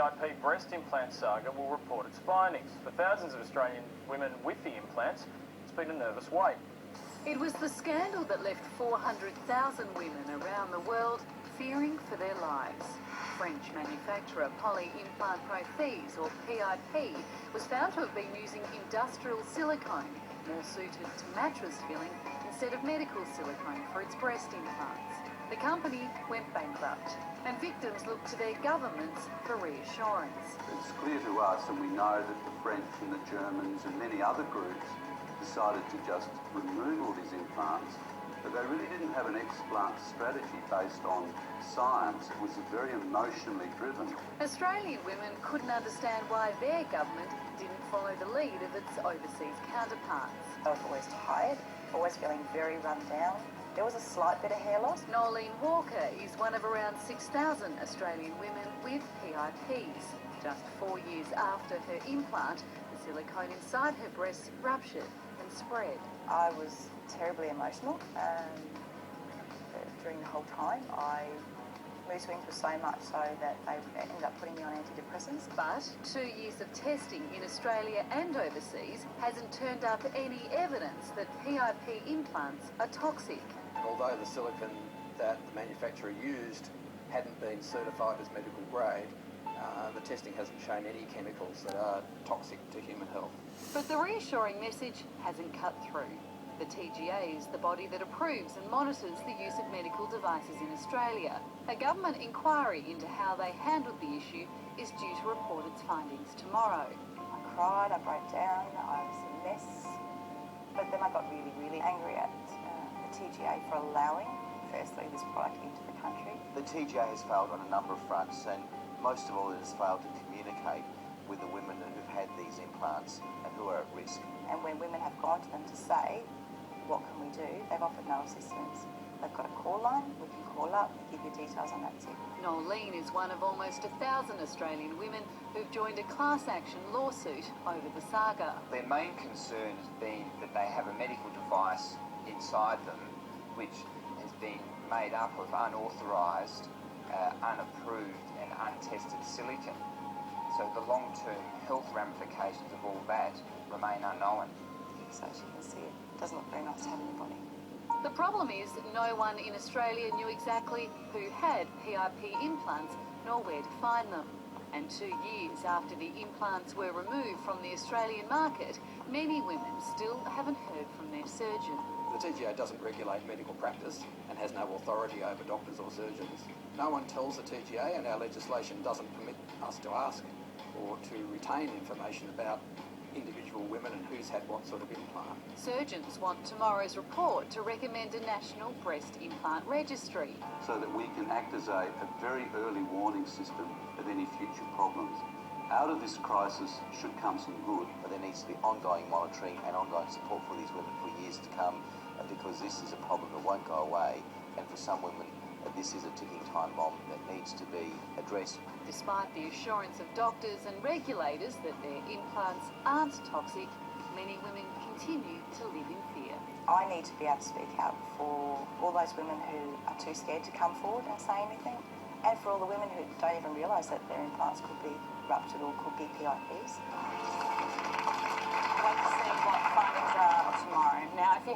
PIP breast implant saga will report its findings. For thousands of Australian women with the implants, it's been a nervous wait. It was the scandal that left 400,000 women around the world fearing for their lives. French manufacturer Poly-Implant Prothèse, or PIP, was found to have been using industrial silicone, more suited to mattress filling instead of medical silicone for its breast implants. The company went bankrupt, and victims looked to their governments for reassurance. It's clear to us, and we know that the French and the Germans and many other groups decided to just remove all these implants, but they really didn't have an explant strategy based on science. It was very emotionally driven. Australian women couldn't understand why their government didn't follow the lead of its overseas counterparts. I was always tired, always feeling very run down. There was a slight bit of hair loss. Nolene Walker is one of around 6,000 Australian women with PIPs. Just 4 years after her implant, the silicone inside her breast ruptured and spread. I was terribly emotional during the whole time. Mood swings were so much so that they ended up putting me on antidepressants. But 2 years of testing in Australia and overseas hasn't turned up any evidence that PIP implants are toxic. Although the silicone that the manufacturer used hadn't been certified as medical grade, the testing hasn't shown any chemicals that are toxic to human health. But the reassuring message hasn't cut through. The TGA is the body that approves and monitors the use of medical devices in Australia. A government inquiry into how they handled the issue is due to report its findings tomorrow. I cried, I broke down, I was a mess. But then I got really, really angry at the TGA for allowing, firstly, this product into the country. The TGA has failed on a number of fronts, and most of all it has failed to communicate with the women who've had these implants and who are at risk. And when women have gone to them to say, what can we do, they've offered no assistance. They've got a call line, we can call up, they give you details on that tip. Nolene is one of almost 1,000 Australian women who've joined a class action lawsuit over the saga. Their main concern has been that they have a medical device inside them which has been made up of unauthorised, unapproved and untested silicone. So the long-term health ramifications of all that remain unknown. So as you can see, it doesn't look very nice to have in your body. The problem is that no one in Australia knew exactly who had PIP implants nor where to find them. And 2 years after the implants were removed from the Australian market, many women still haven't heard from their surgeon. The TGA doesn't regulate medical practice and has no authority over doctors or surgeons. No one tells the TGA, and our legislation doesn't permit us to ask or to retain information about individual women and who's had what sort of implant. Surgeons want tomorrow's report to recommend a national breast implant registry. So that we can act as a very early warning system of any future problems. Out of this crisis should come some good. But there needs to be ongoing monitoring and ongoing support for these women for years to come, because this is a problem that won't go away, and for some women this is a ticking time bomb that needs to be addressed. Despite the assurance of doctors and regulators that their implants aren't toxic, many women continue to live in fear. I need to be able to speak out for all those women who are too scared to come forward and say anything, and for all the women who don't even realise that their implants could be ruptured or could be PIPs. Wait to see what findings are tomorrow. Now, if you